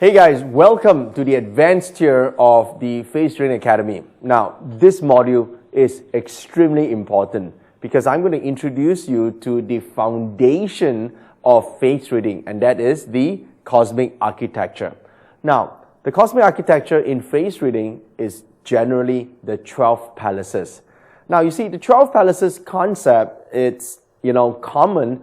Hey guys, welcome to the advanced tier of the Face Reading Academy. Now, this module is extremely important because I'm going to introduce you to the foundation of face reading, and that is the cosmic architecture. Now, the cosmic architecture in face reading is generally the 12 palaces. Now, you see, the 12 palaces concept, it's common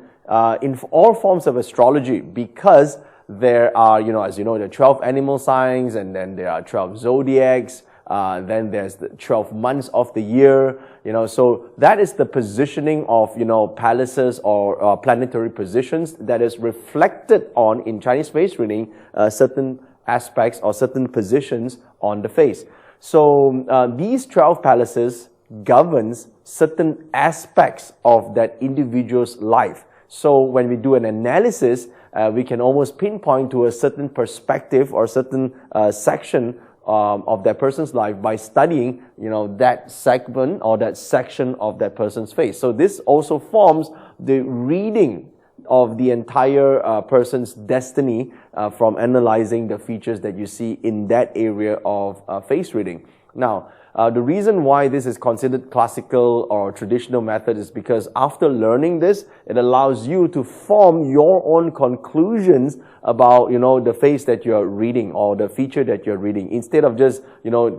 in all forms of astrology because there are, as you know, there are 12 animal signs, and then there are 12 zodiacs, then there's the 12 months of the year, so that is the positioning of, palaces or planetary positions that is reflected on, in Chinese face reading, certain aspects or certain positions on the face. So these 12 palaces governs certain aspects of that individual's life. So when we do an analysis, we can almost pinpoint to a certain perspective or certain section of that person's life by studying, that segment or that section of that person's face. So this also forms the reading of the entire person's destiny from analyzing the features that you see in that area of face reading. Now, the reason why this is considered classical or traditional method is because after learning this, it allows you to form your own conclusions about, the face that you're reading or the feature that you're reading, instead of just,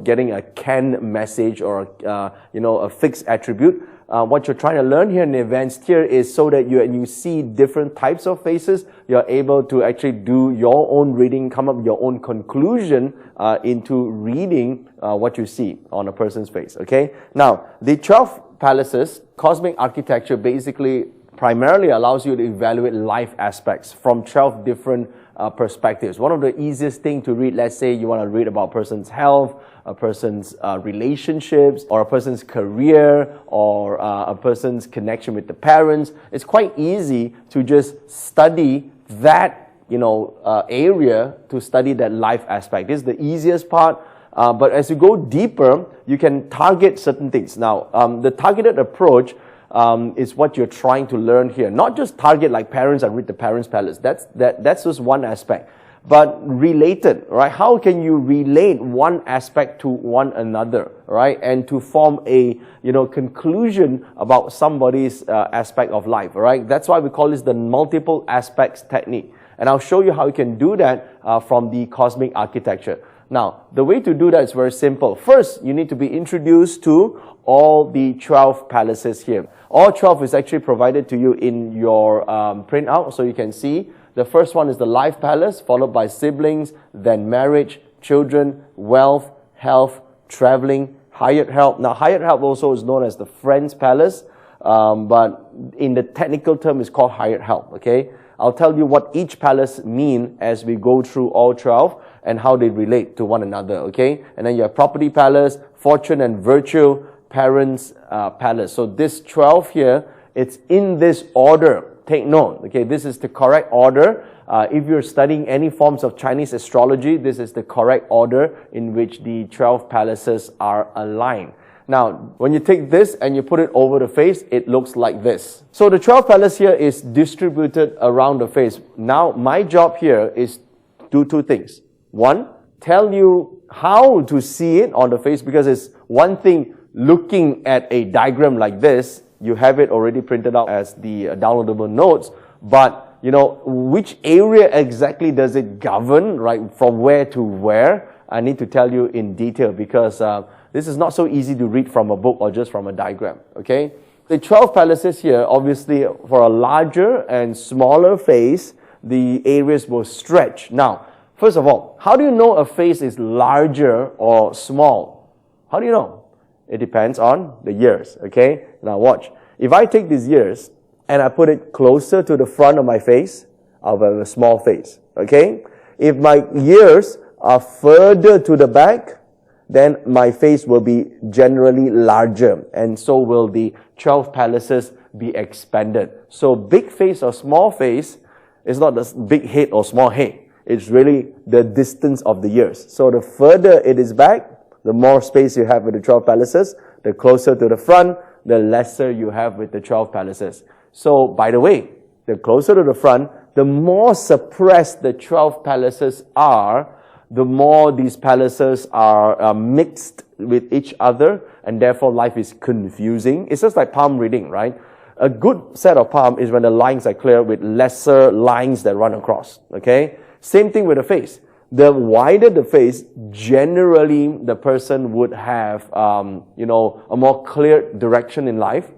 getting a canned message or, a fixed attribute. What you're trying to learn here in the advanced tier is so that you see different types of faces, you're able to actually do your own reading, come up with your own conclusion into reading what you see on a person's face, okay? Now, the 12 palaces, cosmic architecture basically primarily allows you to evaluate life aspects from 12 different perspectives. One of the easiest things to read, let's say you want to read about a person's health, a person's relationships, or a person's career, or a person's connection with the parents. It's quite easy to just study that area, to study that life aspect. This is the easiest part. But as you go deeper, you can target certain things. Now, the targeted approach is what you're trying to learn here. Not just target like parents and read the parents' palace. That's just one aspect. But related, right? How can you relate one aspect to one another, right? And to form a, conclusion about somebody's aspect of life, right? That's why we call this the multiple aspects technique. And I'll show you how you can do that from the cosmic architecture. Now, the way to do that is very simple. First, you need to be introduced to all the 12 palaces here. All 12 is actually provided to you in your printout, so you can see. The first one is the life palace, followed by siblings, then marriage, children, wealth, health, traveling, hired help. Now, hired help also is known as the friends palace, but in the technical term, it's called hired help, okay? I'll tell you what each palace mean as we go through all 12 and how they relate to one another, okay? And then you have property palace, fortune and virtue, parents palace. So this 12 here, it's in this order. Take note, okay? This is the correct order. If you're studying any forms of Chinese astrology, this is the correct order in which the 12 palaces are aligned. Now, when you take this and you put it over the face, it looks like this. So the 12 palace here is distributed around the face. Now, my job here is do two things. One, tell you how to see it on the face, because it's one thing looking at a diagram like this. You have it already printed out as the downloadable notes, but which area exactly does it govern, right? From where to where? I need to tell you in detail, because this is not so easy to read from a book or just from a diagram, okay? The 12 palaces here, obviously, for a larger and smaller face, the areas will stretch. Now, first of all, how do you know a face is larger or small? How do you know? It depends on the ears, okay? Now watch. If I take these ears and I put it closer to the front of my face, I'll have a small face, okay? If my ears are further to the back, then my face will be generally larger, and so will the 12 palaces be expanded. So big face or small face is not the big head or small head. It's really the distance of the ears. So the further it is back, the more space you have with the 12 palaces. The closer to the front, the lesser you have with the 12 palaces. So, by the way, the closer to the front, the more suppressed the 12 palaces are, the more these palaces are mixed with each other, and therefore life is confusing. It's just like palm reading, right? A good set of palm is when the lines are clear with lesser lines that run across, okay? Same thing with the face. The wider the face, generally the person would have, a more clear direction in life,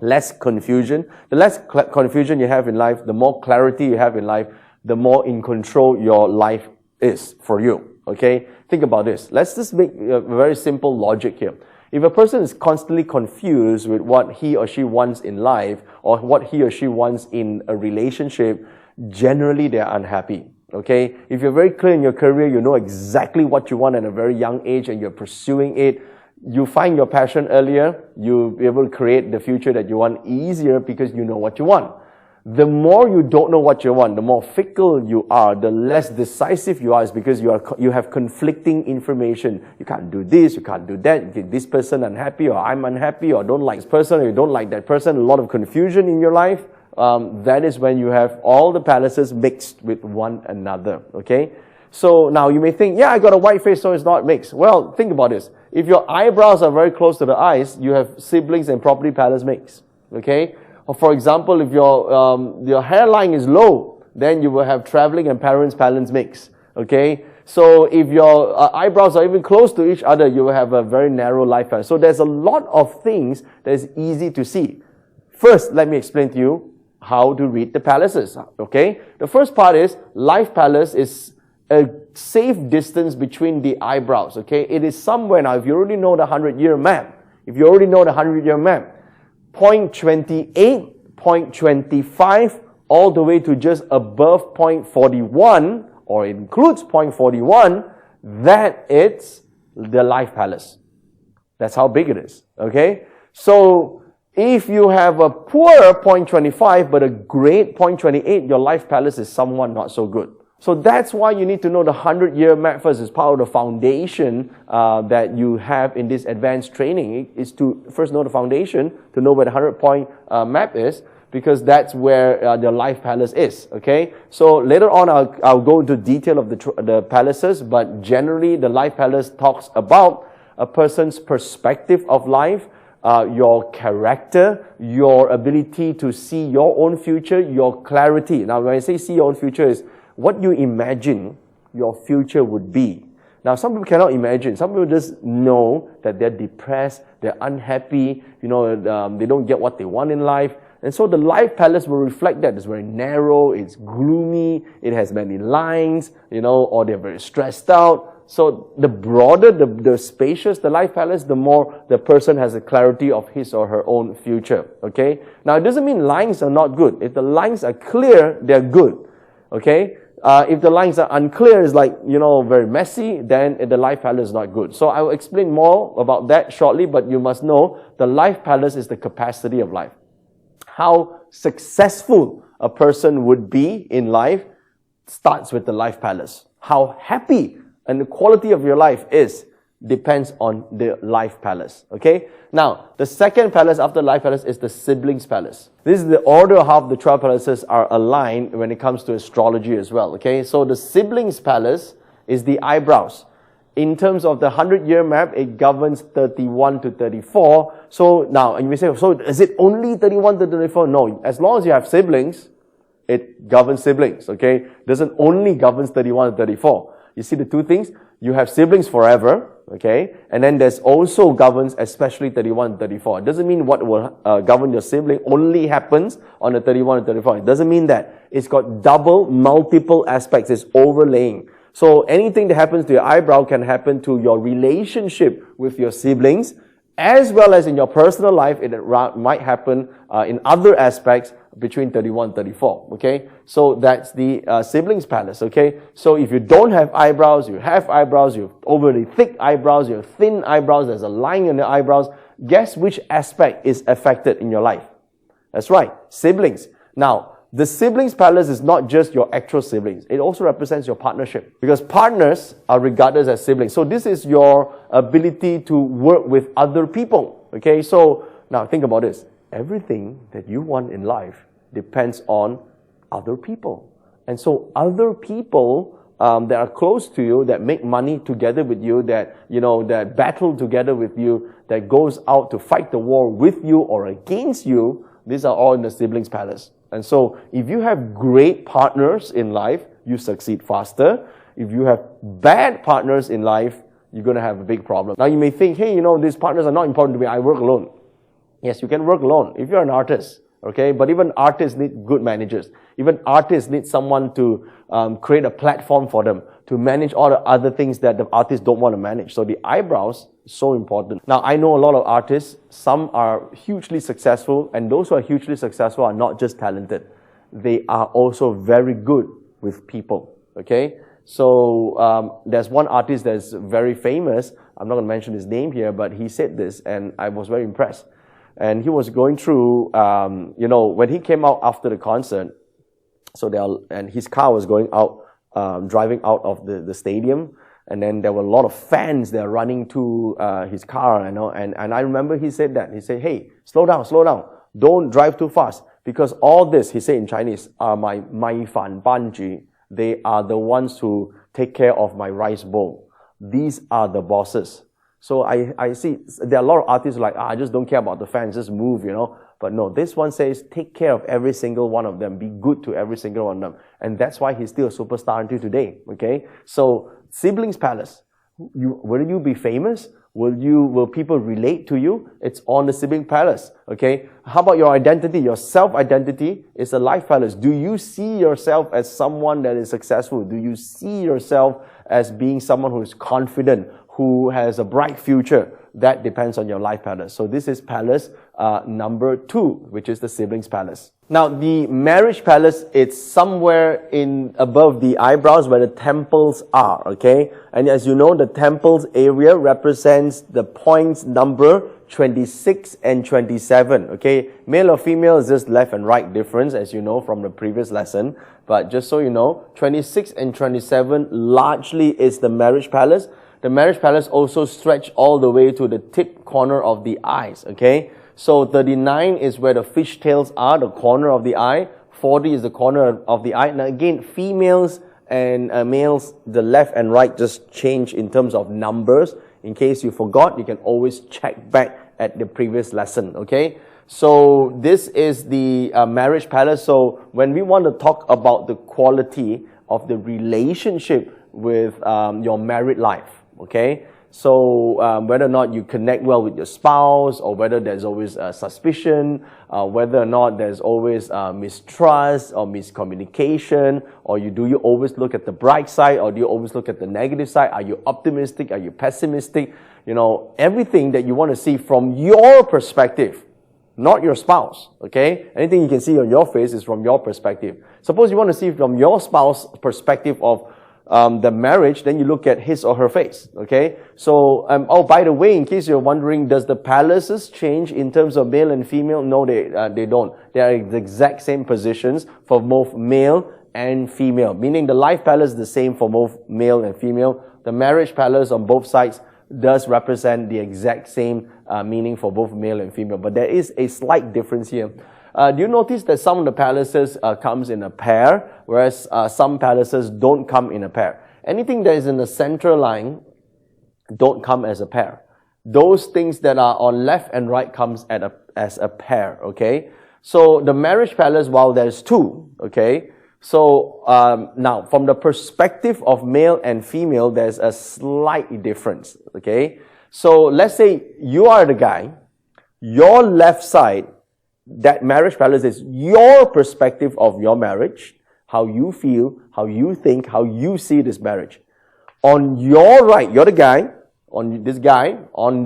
less confusion. The less confusion you have in life, the more clarity you have in life, the more in control your life is for you, okay? Think about this. Let's just make a very simple logic here. If a person is constantly confused with what he or she wants in life or what he or she wants in a relationship, generally they are unhappy. Okay? If you're very clear in your career, you know exactly what you want at a very young age and you're pursuing it, you find your passion earlier, you'll be able to create the future that you want easier because you know what you want. The more you don't know what you want, the more fickle you are, the less decisive you are, is because you have conflicting information. You can't do this, you can't do that, you get this person unhappy, or I'm unhappy, or don't like this person, or you don't like that person, a lot of confusion in your life. That is when you have all the palaces mixed with one another, okay? So now you may think, yeah, I got a white face, so it's not mixed. Well, think about this. If your eyebrows are very close to the eyes, you have siblings and property palace mix, okay? Or for example, if your hairline is low, then you will have traveling and parents' palace mix, okay? So if your eyebrows are even close to each other, you will have a very narrow life palace. So there's a lot of things that is easy to see. First, let me explain to you how to read the palaces, okay? The first part is life palace is a safe distance between the eyebrows, okay? It is somewhere now, if you already know the 100-year map, 0.28, 0.25, all the way to just above 0.41, or it includes 0.41, that is the life palace. That's how big it is, okay? So, if you have a poor 0.25 but a great 0.28, your life palace is somewhat not so good. So that's why you need to know the 100-year map first. It's part of the foundation that you have in this advanced training, is to first know the foundation, to know where the 100-point map is, because that's where the life palace is, okay? So later on, I'll go into detail of the palaces, but generally the life palace talks about a person's perspective of life, your character, your ability to see your own future, your clarity. Now, when I say see your own future, is what you imagine your future would be. Now, some people cannot imagine. Some people just know that they're depressed, they're unhappy, they don't get what they want in life. And so the life palace will reflect that. It's very narrow, it's gloomy, it has many lines, or they're very stressed out. So the broader, the spacious the life palace, the more the person has a clarity of his or her own future, okay? Now, it doesn't mean lines are not good. If the lines are clear, they're good, okay? If the lines are unclear, it's like, very messy, then the life palace is not good. So I will explain more about that shortly, but you must know the life palace is the capacity of life. How successful a person would be in life starts with the life palace. How happy and the quality of your life depends on the life palace, okay? Now, the second palace after life palace is the siblings palace. This is the order of how the 12 palaces are aligned when it comes to astrology as well, okay? So the siblings palace is the eyebrows. In terms of the 100-year map, it governs 31 to 34. So now, and you may say, so is it only 31 to 34? No, as long as you have siblings, it governs siblings, okay? It doesn't only govern 31 to 34. You see the two things? You have siblings forever, okay? And then there's also governs especially 31 and 34. It doesn't mean what will govern your sibling only happens on the 31 and 34. It doesn't mean that. It's got double, multiple aspects. It's overlaying. So anything that happens to your eyebrow can happen to your relationship with your siblings, as well as in your personal life. It might happen in other aspects between 31 and 34, okay? So that's the siblings palace, okay? So if you don't have eyebrows, you have eyebrows, you have overly thick eyebrows, you have thin eyebrows, there's a line in the eyebrows, guess which aspect is affected in your life? That's right, siblings. Now, the siblings palace is not just your actual siblings. It also represents your partnership, because partners are regarded as siblings. So this is your ability to work with other people, okay? So now think about this. Everything that you want in life depends on other people. And so other people that are close to you, that make money together with you, that, that battle together with you, that goes out to fight the war with you or against you, these are all in the siblings palace. And so if you have great partners in life, you succeed faster. If you have bad partners in life, you're going to have a big problem. Now you may think, hey, these partners are not important to me. I work alone. Yes, you can work alone if you're an artist. Okay, but even artists need good managers. Even artists need someone to create a platform for them to manage all the other things that the artists don't want to manage. So the eyebrows is so important. Now, I know a lot of artists. Some are hugely successful, and those who are hugely successful are not just talented. They are also very good with people. Okay, so there's one artist that's very famous. I'm not going to mention his name here, but he said this, and I was very impressed. And he was going through, when he came out after the concert, and his car was going out, driving out of the stadium, and then there were a lot of fans that are running to his car, and I remember he said that. He said, hey, slow down, don't drive too fast, because all this, he said in Chinese, are my fan banji. They are the ones who take care of my rice bowl. These are the bosses. So I see there are a lot of artists like, I just don't care about the fans, just move, But no, this one says, take care of every single one of them. Be good to every single one of them. And that's why he's still a superstar until today, okay? So, siblings palace. Will you be famous? Will people relate to you? It's on the sibling palace, okay? How about your identity? Your self-identity is a life palace. Do you see yourself as someone that is successful? Do you see yourself as being someone who is confident, who has a bright future? That depends on your life palace. So this is palace number 2, which is the siblings palace. Now, the marriage palace, it's somewhere above the eyebrows where the temples are, okay? And as you know, the temples area represents the points number 26 and 27, okay? Male or female is just left and right difference, as you know from the previous lesson. But just so you know, 26 and 27 largely is the marriage palace. The marriage palace also stretch all the way to the tip corner of the eyes, okay? So 39 is where the fish tails are, the corner of the eye. 40 is the corner of the eye. Now again, females and males, the left and right just change in terms of numbers. In case you forgot, you can always check back at the previous lesson, okay? So this is the marriage palace. So when we want to talk about the quality of the relationship with your married life, okay, so whether or not you connect well with your spouse, or whether there's always suspicion, whether or not there's always mistrust or miscommunication, or do you always look at the bright side, or do you always look at the negative side? Are you optimistic? Are you pessimistic? Everything that you want to see from your perspective, not your spouse, okay? Anything you can see on your face is from your perspective. Suppose you want to see from your spouse's perspective of the marriage, then you look at his or her face, okay? So, by the way, in case you're wondering, does the palaces change in terms of male and female? No, they don't. They are the exact same positions for both male and female, meaning the life palace is the same for both male and female. The marriage palace on both sides does represent the exact same meaning for both male and female, but there is a slight difference here. Do you notice that some of the palaces comes in a pair, whereas some palaces don't come in a pair? Anything that is in the central line don't come as a pair. Those things that are on left and right comes as a pair, okay? So the marriage palace, while there's 2, okay? So now, from the perspective of male and female, there's a slight difference, okay? So let's say you are the guy, your left side, that marriage palace is your perspective of your marriage, how you feel, how you think, how you see this marriage. On your right, you're the guy, on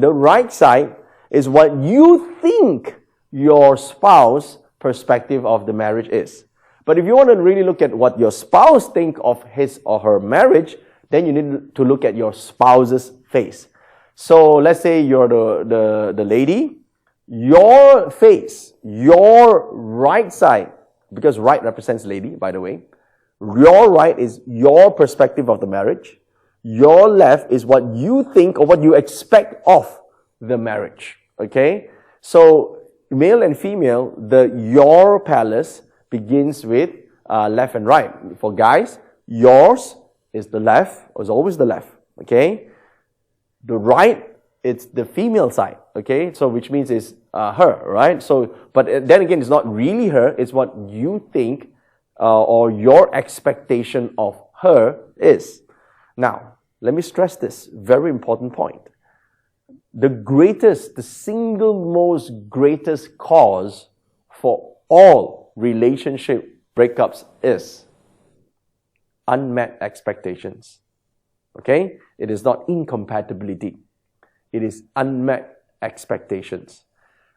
the right side is what you think your spouse's perspective of the marriage is. But if you want to really look at what your spouse think of his or her marriage, then you need to look at your spouse's face. So let's say you're the lady, your face, your right side, because right represents lady, by the way, your right is your perspective of the marriage. Your left is what you think or what you expect of the marriage. Okay? So, male and female, your palace begins with left and right. For guys, yours is the left, is always the left, okay? The right, it's the female side, okay? So which means it's her, right? So, but then again, it's not really her, it's what you think or your expectation of her is. Now, let me stress this very important point. The single most greatest cause for all relationship breakups is unmet expectations. Okay? It is not incompatibility. It is unmet expectations.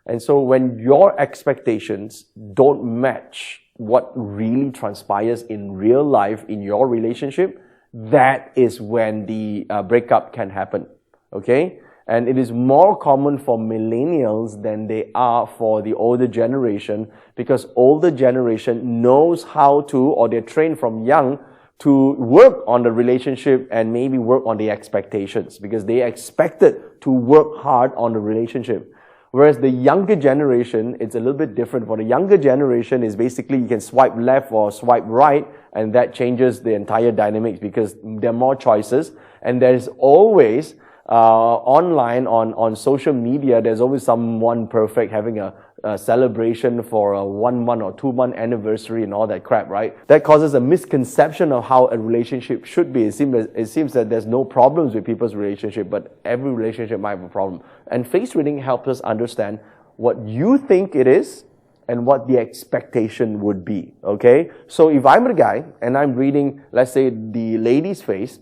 And so when your expectations don't match what really transpires in real life in your relationship, that is when the breakup can happen. Okay? And it is more common for millennials than they are for the older generation, because older generation knows how to, or they're trained from young to work on the relationship and maybe work on the expectations, because they expected to work hard on the relationship. Whereas the younger generation, it's a little bit different. For the younger generation, is basically you can swipe left or swipe right, and that changes the entire dynamics because there are more choices, and there is always online on social media, there's always someone perfect having a celebration for a 1 month or 2 month anniversary and all that crap, right? That causes a misconception of how a relationship should be. It seems that there's no problems with people's relationship, but every relationship might have a problem. And face reading helps us understand what you think it is and what the expectation would be, okay? So if I'm the guy and I'm reading, let's say, the lady's face,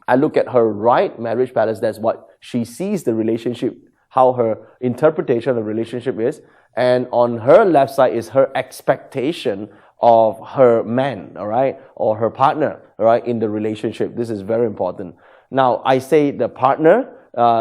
I look at her right marriage palace, that's what she sees the relationship, how her interpretation of the relationship is. And on her left side is her expectation of her man, all right, or her partner, all right, in the relationship. This is very important. Now, I say the partner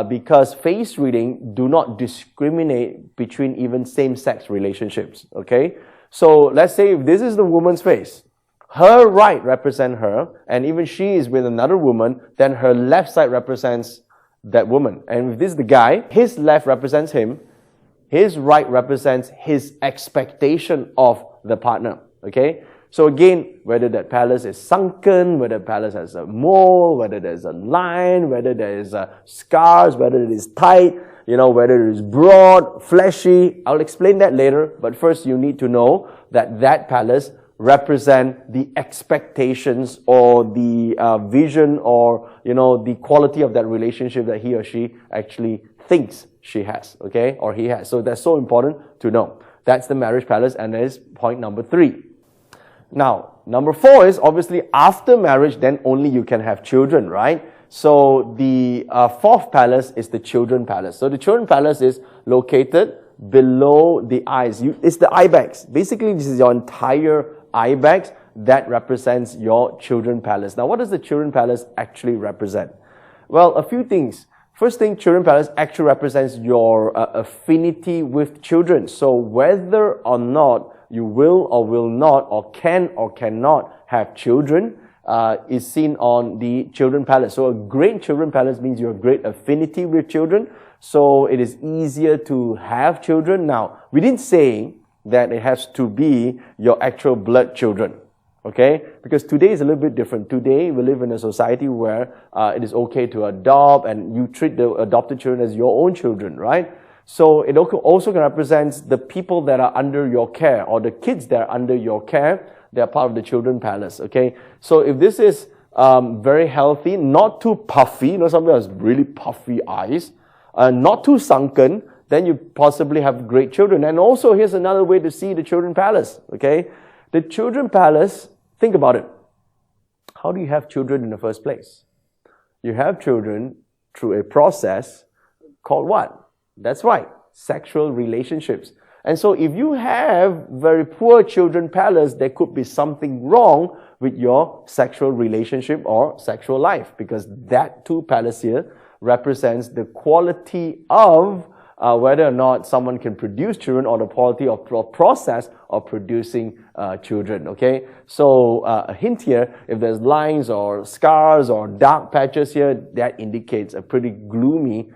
because face reading do not discriminate between even same-sex relationships, okay? So let's say if this is the woman's face, her right represents her, and even she is with another woman, then her left side represents that woman. And if this is the guy, his left represents him, his right represents his expectation of the partner. Okay? So again, whether that palace is sunken, whether the palace has a mole, whether there's a line, whether there is scars, whether it is tight, whether it is broad, fleshy, I'll explain that later. But first you need to know that that palace represent the expectations or the vision or, the quality of that relationship that he or she actually thinks she has, okay, or he has. So that's so important to know. That's the marriage palace, and that is point number 3. Now, number 4 is obviously after marriage, then only you can have children, right? So the 4th palace is the children palace. So the children palace is located below the eyes. It's the eye bags. Basically, this is your entire eye bags that represents your children palace. Now, what does the children palace actually represent? Well, a few things. First thing, children palace actually represents your affinity with children. So whether or not you will or will not or can or cannot have children is seen on the children palace. So a great children palace means you have great affinity with children. So it is easier to have children. Now, we didn't say that it has to be your actual blood children, okay? Because today is a little bit different. Today, we live in a society where it is okay to adopt, and you treat the adopted children as your own children, right? So it also can represent the people that are under your care, or the kids that are under your care. They are part of the children palace, okay? So if this is very healthy, not too puffy, somebody has really puffy eyes, not too sunken, then you possibly have great children. And also, here's another way to see the children palace, okay? The children palace, think about it. How do you have children in the first place? You have children through a process called what? That's right, sexual relationships. And so if you have very poor children palace, there could be something wrong with your sexual relationship or sexual life, because that 2 palace here represents the quality of whether or not someone can produce children, or the quality of process of producing children, okay? So a hint here, if there's lines or scars or dark patches here, that indicates a pretty gloomy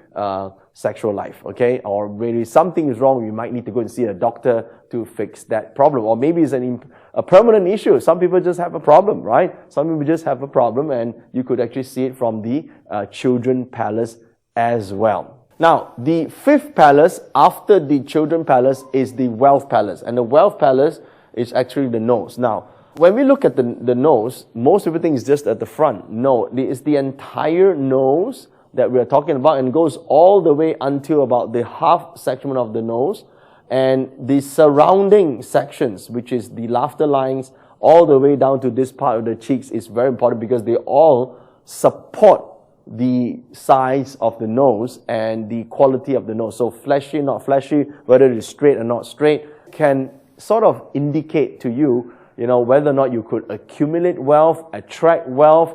sexual life, okay? Or maybe something is wrong, you might need to go and see a doctor to fix that problem. Or maybe it's a permanent issue. Some people just have a problem, right? Some people just have a problem, and you could actually see it from the children palace as well. Now, the fifth palace after the children palace is the wealth palace. And the wealth palace is actually the nose. Now, when we look at the nose, most everything is just at the front. No, it's the entire nose that we are talking about, and goes all the way until about the half section of the nose, and the surrounding sections, which is the laughter lines, all the way down to this part of the cheeks, is very important because they all support the size of the nose and the quality of the nose. So fleshy, not fleshy, whether it is straight or not straight, can sort of indicate to you, whether or not you could accumulate wealth, attract wealth,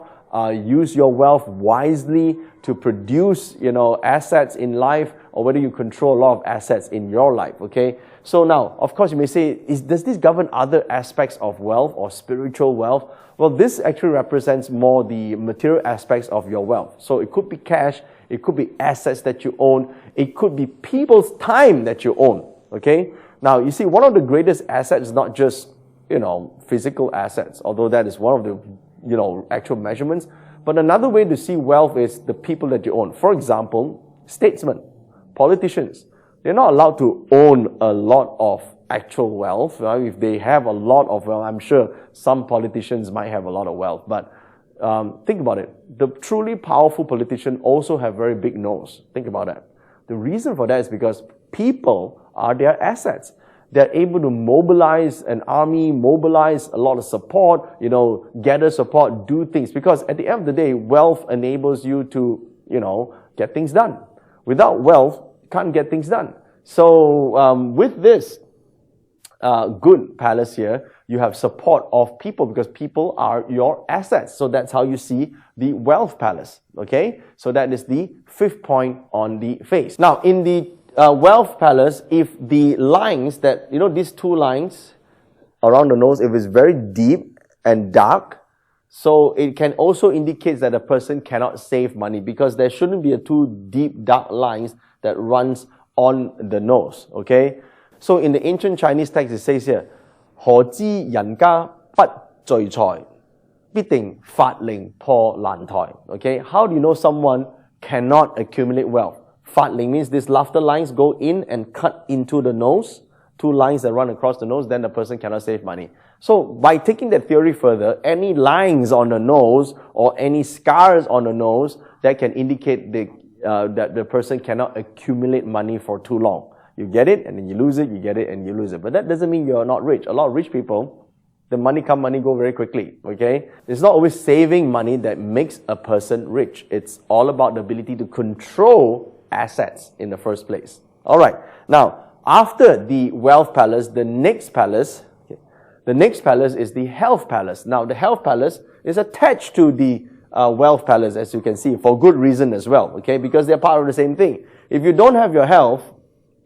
use your wealth wisely to produce, assets in life, or whether you control a lot of assets in your life, okay? So now, of course, you may say, does this govern other aspects of wealth or spiritual wealth? Well, this actually represents more the material aspects of your wealth. So it could be cash, it could be assets that you own, it could be people's time that you own, okay? Now, you see, one of the greatest assets is not just, physical assets, although that is one of the, actual measurements. But another way to see wealth is the people that you own. For example, statesmen, politicians. They're not allowed to own a lot of actual wealth. Right? If they have a lot of wealth, I'm sure some politicians might have a lot of wealth. But think about it. The truly powerful politicians also have very big nose. Think about that. The reason for that is because people are their assets. They're able to mobilize an army, mobilize a lot of support, gather support, do things. Because at the end of the day, wealth enables you to, get things done. Without wealth, you can't get things done. So with this good palace here, you have support of people because people are your assets. So that's how you see the wealth palace, okay? So that is the fifth point on the face. Now, in the wealth palace, if the lines that, these two lines around the nose, if it's very deep and dark, so it can also indicate that a person cannot save money because there shouldn't be two deep dark lines that runs on the nose, okay? So in the ancient Chinese text, it says here, 何知人家不聚財，必定法令破難台. Okay, how do you know someone cannot accumulate wealth? 法令 means these laughter lines go in and cut into the nose, two lines that run across the nose, then the person cannot save money. So by taking that theory further, any lines on the nose or any scars on the nose, that can indicate that the person cannot accumulate money for too long. You get it, and then you lose it, you get it, and you lose it. But that doesn't mean you're not rich. A lot of rich people, the money come, money go very quickly, okay? It's not always saving money that makes a person rich. It's all about the ability to control assets in the first place. All right. Now, after the wealth palace, the next palace is the health palace. Now, the health palace is attached to the wealth palace, as you can see, for good reason as well, okay? Because they're part of the same thing. If you don't have your health,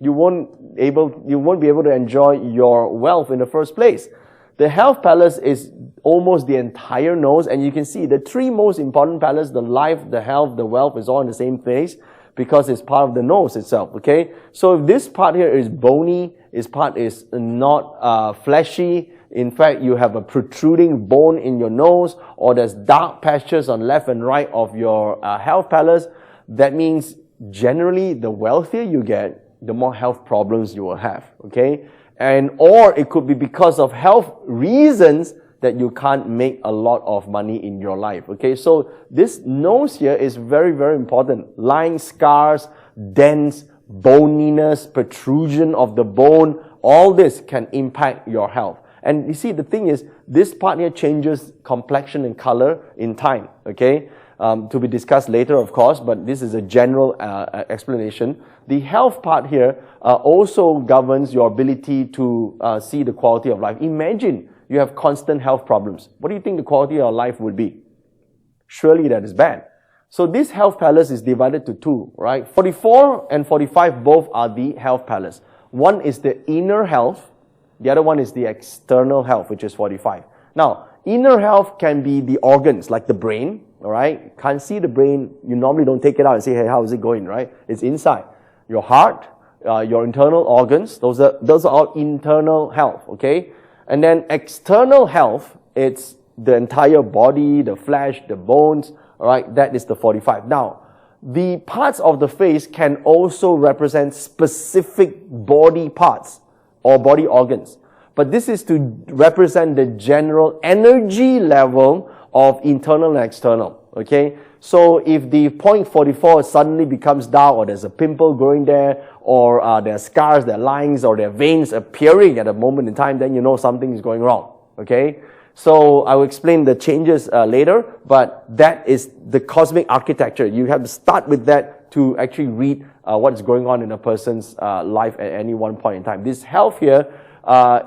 you won't be able to enjoy your wealth in the first place. The health palace is almost the entire nose, and you can see the three most important palaces, the life, the health, the wealth, is all in the same place because it's part of the nose itself, okay? So if this part here is bony, this part is not fleshy, in fact, you have a protruding bone in your nose, or there's dark patches on left and right of your health palace, that means generally the wealthier you get, the more health problems you will have, okay? Or it could be because of health reasons that you can't make a lot of money in your life, okay? So this nose here is very, very important. Lines, scars, dents, boniness, protrusion of the bone, all this can impact your health. And you see, the thing is, this part here changes complexion and color in time, okay? To be discussed later, of course, but this is a general explanation. The health part here also governs your ability to see the quality of life. Imagine you have constant health problems. What do you think the quality of your life would be? Surely that is bad. So this health palace is divided to two, right? 44 and 45 both are the health palace. One is the inner health. The other one is the external health, which is 45. Now, inner health can be the organs, like the brain, all right? Can't see the brain. You normally don't take it out and say, hey, how is it going, right? It's inside. your heart, your internal organs. Those are all internal health, okay? And then external health, it's the entire body, the flesh, the bones, all right? That is the 45. Now, the parts of the face can also represent specific body parts or body organs. But this is to represent the general energy level of internal and external, okay? So if the point 44 suddenly becomes dark, or there's a pimple growing there, or there are scars, there are lines, or there are veins appearing at a moment in time, then you know something is going wrong, okay? So I will explain the changes later, but that is the cosmic architecture. You have to start with that to actually read what is going on in a person's life at any one point in time. This health here,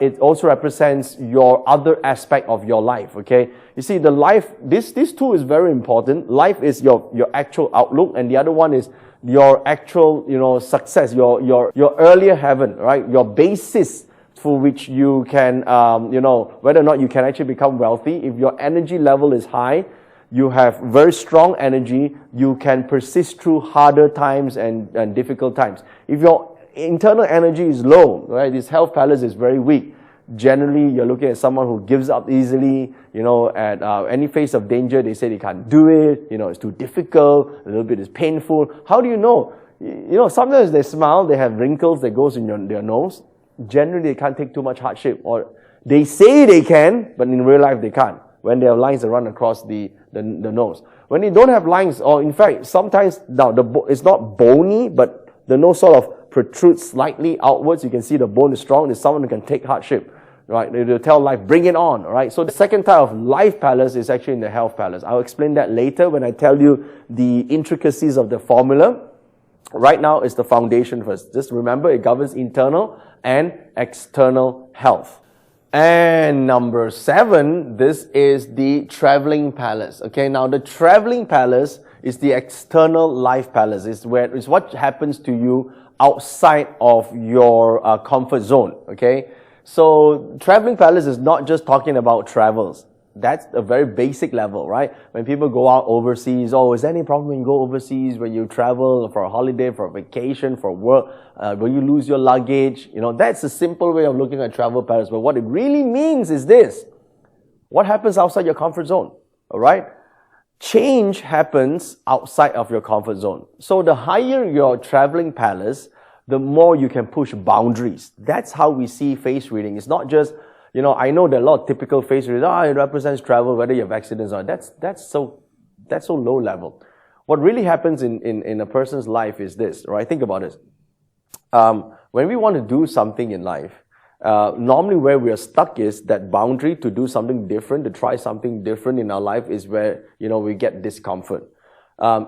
it also represents your other aspect of your life, okay? You see, the life, this two is very important. Life is your actual outlook, and the other one is your actual, success, your earlier heaven, right? Your basis for which you can, whether or not you can actually become wealthy. If your energy level is high, you have very strong energy, you can persist through harder times and difficult times. If your internal energy is low, right, this health palace is very weak, generally you're looking at someone who gives up easily, at any face of danger, they say they can't do it, it's too difficult, a little bit is painful. How do you know? Sometimes they smile, they have wrinkles that goes in their nose. Generally, they can't take too much hardship, or they say they can, but in real life they can't. When they have lines that run across the nose. When they don't have lines, or in fact, sometimes now it's not bony, but the nose sort of protrudes slightly outwards. You can see the bone is strong. There's someone who can take hardship, right? They'll tell life, bring it on, right? So the second type of life palace is actually in the health palace. I'll explain that later when I tell you the intricacies of the formula. Right now, it's the foundation first. Just remember, it governs internal and external health. And number 7, this is the traveling palace. Okay, now the traveling palace is the external life palace. It's what happens to you outside of your comfort zone. Okay, so traveling palace is not just talking about travels. That's a very basic level, right? When people go out overseas, is there any problem when you go overseas, when you travel for a holiday, for a vacation, for work, when you lose your luggage? That's a simple way of looking at travel palace. But what it really means is this: what happens outside your comfort zone? All right? Change happens outside of your comfort zone. So the higher your traveling palace, the more you can push boundaries. That's how we see face reading. It's not just, I know there are a lot of typical face readers. It represents travel, whether you have accidents or not. That's so low level. What really happens in a person's life is this, right? Think about this. When we want to do something in life, normally where we are stuck is that boundary to do something different, to try something different in our life is where, we get discomfort.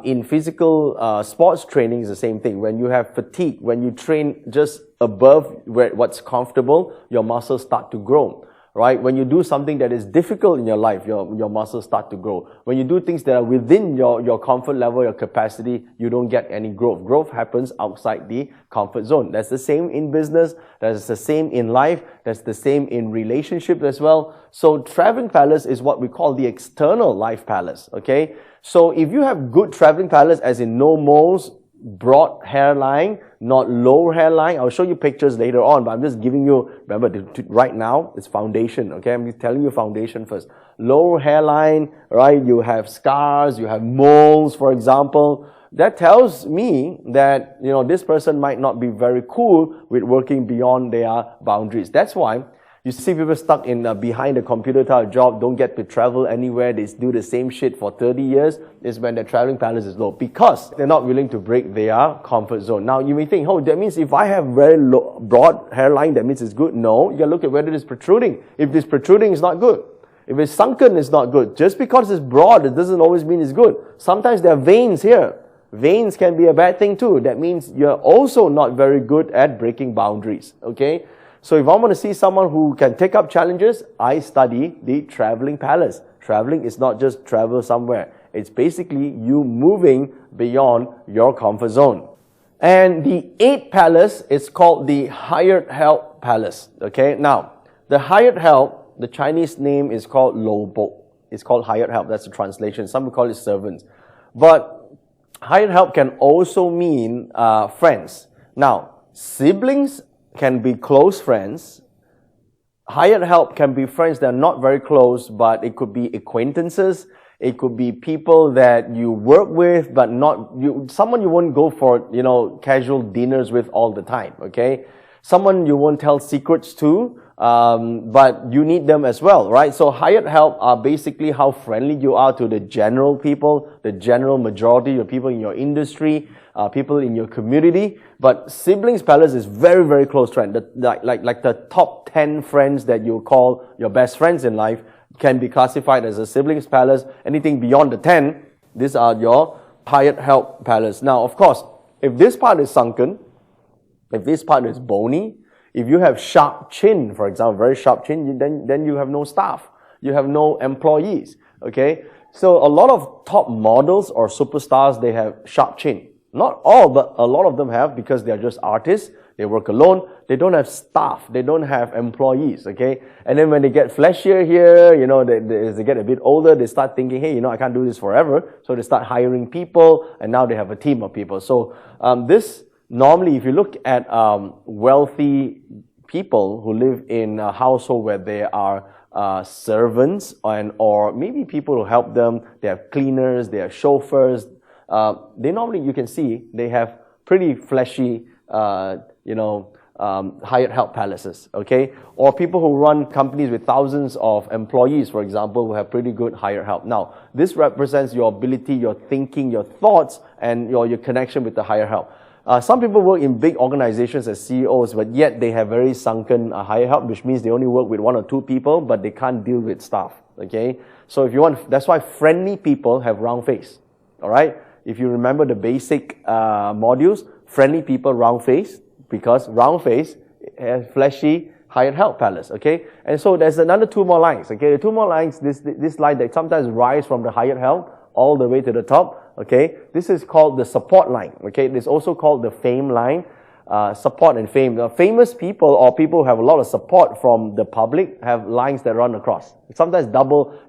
In physical sports training is the same thing. When you have fatigue, when you train just above what's comfortable, your muscles start to grow, right? When you do something that is difficult in your life, your muscles start to grow. When you do things that are within your comfort level, your capacity, you don't get any growth. Growth happens outside the comfort zone. That's the same in business. That's the same in life. That's the same in relationships as well. So traveling palace is what we call the external life palace, okay? So if you have good traveling palace, as in no moles, broad hairline, not low hairline. I'll show you pictures later on, but I'm just giving you, remember, right now, it's foundation, okay? I'm just telling you foundation first. Low hairline, right? You have scars, you have moles, for example. That tells me that, this person might not be very cool with working beyond their boundaries. That's why you see people stuck in behind a computer type job, don't get to travel anywhere, they do the same shit for 30 years, is when their traveling palace is low, because they're not willing to break their comfort zone. Now, you may think, that means if I have very low, broad hairline, that means it's good. No, you gotta look at whether it's protruding. If it's protruding, it's not good. If it's sunken, it's not good. Just because it's broad, it doesn't always mean it's good. Sometimes there are veins here. Veins can be a bad thing too. That means you're also not very good at breaking boundaries, okay? So if I want to see someone who can take up challenges, I study the traveling palace. Traveling is not just travel somewhere. It's basically you moving beyond your comfort zone. And the 8th palace is called the hired help palace. Okay, now, the hired help, the Chinese name is called Lo Bo. It's called hired help. That's the translation. Some will call it servants. But hired help can also mean friends. Now, siblings can be close friends. Hired help can be friends that are not very close, but it could be acquaintances. It could be people that you work with, but someone you won't go for, casual dinners with all the time, okay? Someone you won't tell secrets to, but you need them as well, right? So hired help are basically how friendly you are to the general people, the general majority of people in your industry, people in your community. But siblings palace is very, very close friend. Like the top 10 friends that you call your best friends in life can be classified as a siblings palace. Anything beyond the 10, these are your hired help palace. Now, of course, if this part is sunken, if this part is bony, if you have sharp chin, for example, very sharp chin, then you have no staff. You have no employees, okay? So a lot of top models or superstars, they have sharp chin. Not all, but a lot of them have, because they're just artists. They work alone. They don't have staff. They don't have employees, okay? And then when they get fleshier here, as they get a bit older, they start thinking, hey, I can't do this forever. So they start hiring people, and now they have a team of people. So normally, if you look at wealthy people who live in a household where there are servants or maybe people who help them, they have cleaners, they have chauffeurs, they normally, you can see, they have pretty fleshy, hired help palaces, okay? Or people who run companies with thousands of employees, for example, who have pretty good hired help. Now, this represents your ability, your thinking, your thoughts, and your connection with the hired help. Some people work in big organizations as CEOs, but yet they have very sunken hired help, which means they only work with 1 or 2 people, but they can't deal with staff, okay? So that's why friendly people have round face, all right? If you remember the basic modules, friendly people, round face, because round face has fleshy, hired help palace, okay? And so there's another 2 more lines, okay? The 2 more lines, this line that sometimes rise from the hired help all the way to the top, okay? This is called the support line, okay? It is also called the fame line, support and fame. Now, famous people or people who have a lot of support from the public have lines that run across. Sometimes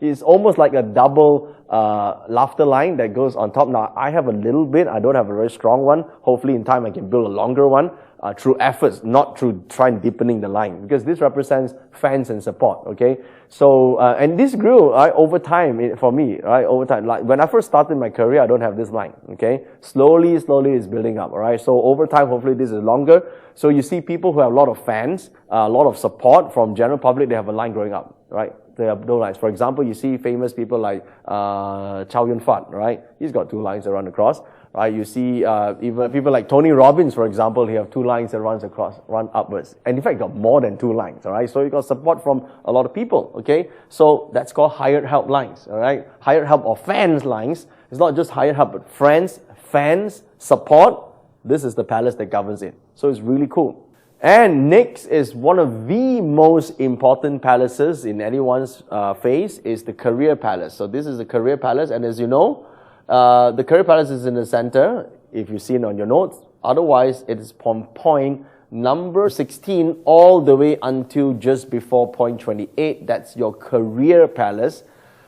it's almost like a double laughter line that goes on top. Now, I have a little bit. I don't have a very strong one. Hopefully, in time, I can build a longer one through efforts, not through trying deepening the line, because this represents fans and support, okay? So, and this grew over time for me, right? Over time. Like when I first started my career, I don't have this line, okay? Slowly, it's building up, all right? So over time, hopefully this is longer. So you see people who have a lot of fans, a lot of support from general public, they have a line growing up, right? They have no lines. For example, you see famous people like Chow Yun-fat, right? He's got 2 lines that run across, right? You see even people like Tony Robbins, for example, he have 2 lines that run upwards. And in fact, got more than 2 lines, all right? So you got support from a lot of people, okay? So that's called hired help lines, all right? Hired help or fans lines. It's not just hired help, but friends, fans, support. This is the palace that governs it. So it's really cool. And next is one of the most important palaces in anyone's face is the career palace. So this is the career palace, and as you know, the career palace is in the center, if you've seen on your notes. Otherwise, it is from point number 16 all the way until just before point 28. That's your career palace.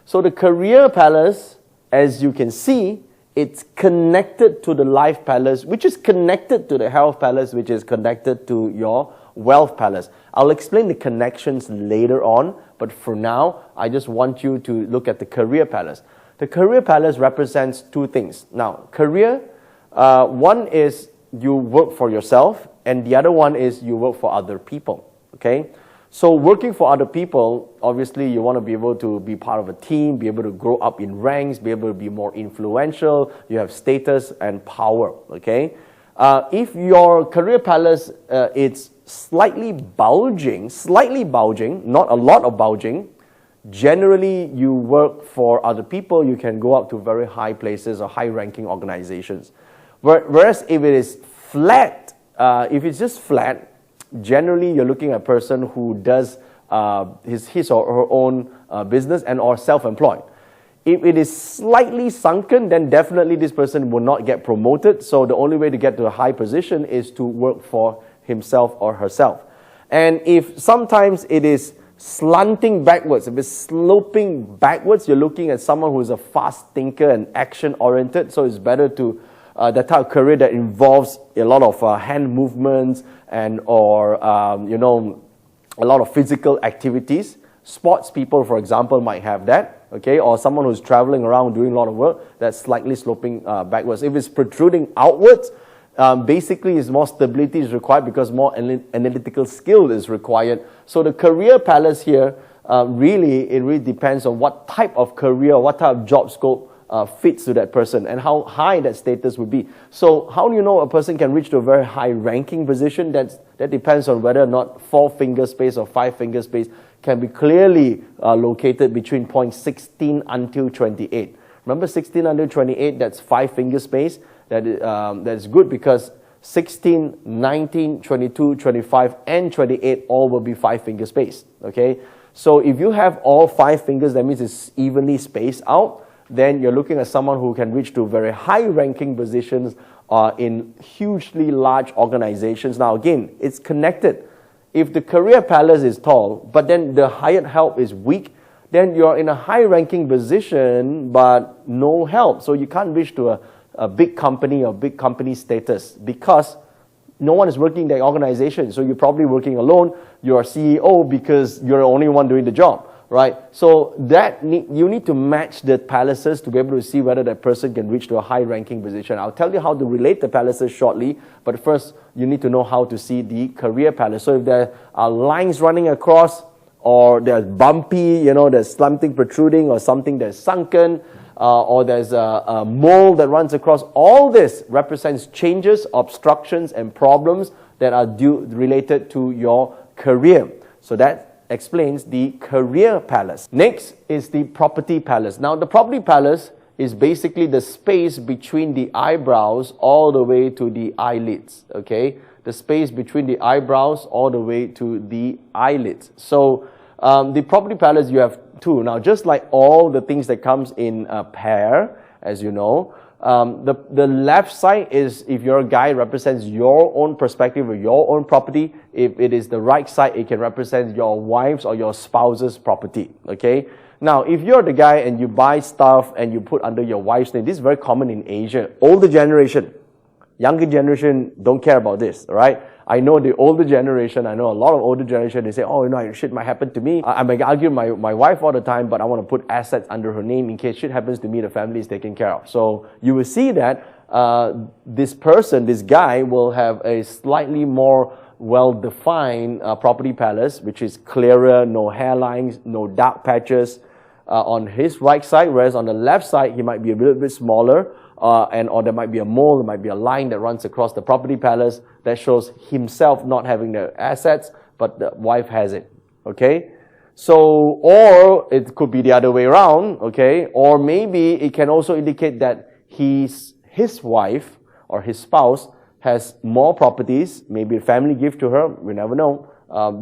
So the career palace, as you can see, it's connected to the life palace, which is connected to the health palace, which is connected to your wealth palace. I'll explain the connections later on, but for now, I just want you to look at the career palace. The career palace represents 2 things. Now, career, one is you work for yourself, and the other one is you work for other people, okay? So working for other people, obviously you want to be able to be part of a team, be able to grow up in ranks, be able to be more influential, you have status and power, okay? If your career palace, it's slightly bulging, not a lot of bulging, generally you work for other people, you can go up to very high places or high-ranking organizations. Whereas if it is flat, if it's just flat, generally you're looking at a person who does his or her own business and or self-employed. If it is slightly sunken, then definitely this person will not get promoted. So the only way to get to a high position is to work for himself or herself. And if sometimes it is slanting backwards, if it's sloping backwards, you're looking at someone who is a fast thinker and action-oriented, so it's better to that type of career that involves a lot of hand movements and or a lot of physical activities. Sports people, for example, might have that, okay, or someone who's traveling around doing a lot of work that's slightly sloping backwards. If it's protruding outwards, basically is more stability is required because more analytical skill is required. So the career palace here, it really depends on what type of career, what type of job scope fits to that person and how high that status would be. So how do you know a person can reach to a very high ranking position? That depends on whether or not 4-finger space or 5-finger space can be clearly located between point 16 until 28. Remember 16 until 28, that's 5-finger space. That's good because 16, 19, 22, 25, and 28 all will be 5-finger space. Okay? So if you have all 5 fingers, that means it's evenly spaced out. Then you're looking at someone who can reach to very high-ranking positions in hugely large organizations. Now again, it's connected. If the career palace is tall, but then the hired help is weak, then you're in a high-ranking position, but no help. So you can't reach to a big company or big company status because no one is working in the organization. So you're probably working alone. You're a CEO because you're the only one doing the job, right? So you need to match the palaces to be able to see whether that person can reach to a high-ranking position. I'll tell you how to relate the palaces shortly, but first you need to know how to see the career palace. So if there are lines running across, or there's bumpy, there's something protruding or something that's sunken, or there's a mole that runs across, all this represents changes, obstructions, and problems that are related to your career. So that explains the career palace. Next is the property palace. Now, the property palace is basically the space between the eyebrows all the way to the eyelids, okay? The space between the eyebrows all the way to the eyelids. So, the property palace, you have two. Now, just like all the things that comes in a pair, as you know, the left side is, if you're a guy, represents your own perspective or your own property. If it is the right side, it can represent your wife's or your spouse's property, okay? Now, if you're the guy and you buy stuff and you put under your wife's name, this is very common in Asia. Older generation, younger generation don't care about this, right? I know the older generation, I know a lot of older generation, they say, oh, shit might happen to me. I may argue with my wife all the time, but I want to put assets under her name in case shit happens to me, the family is taken care of. So you will see that this person, this guy, will have a slightly more well-defined property palace, which is clearer, no hairlines, no dark patches on his right side, whereas on the left side, he might be a little bit smaller, or there might be a mole, there might be a line that runs across the property palace that shows himself not having the assets, but the wife has it, okay? So, or it could be the other way around, okay? Or maybe it can also indicate that his wife or his spouse has more properties, maybe a family gift to her, we never know,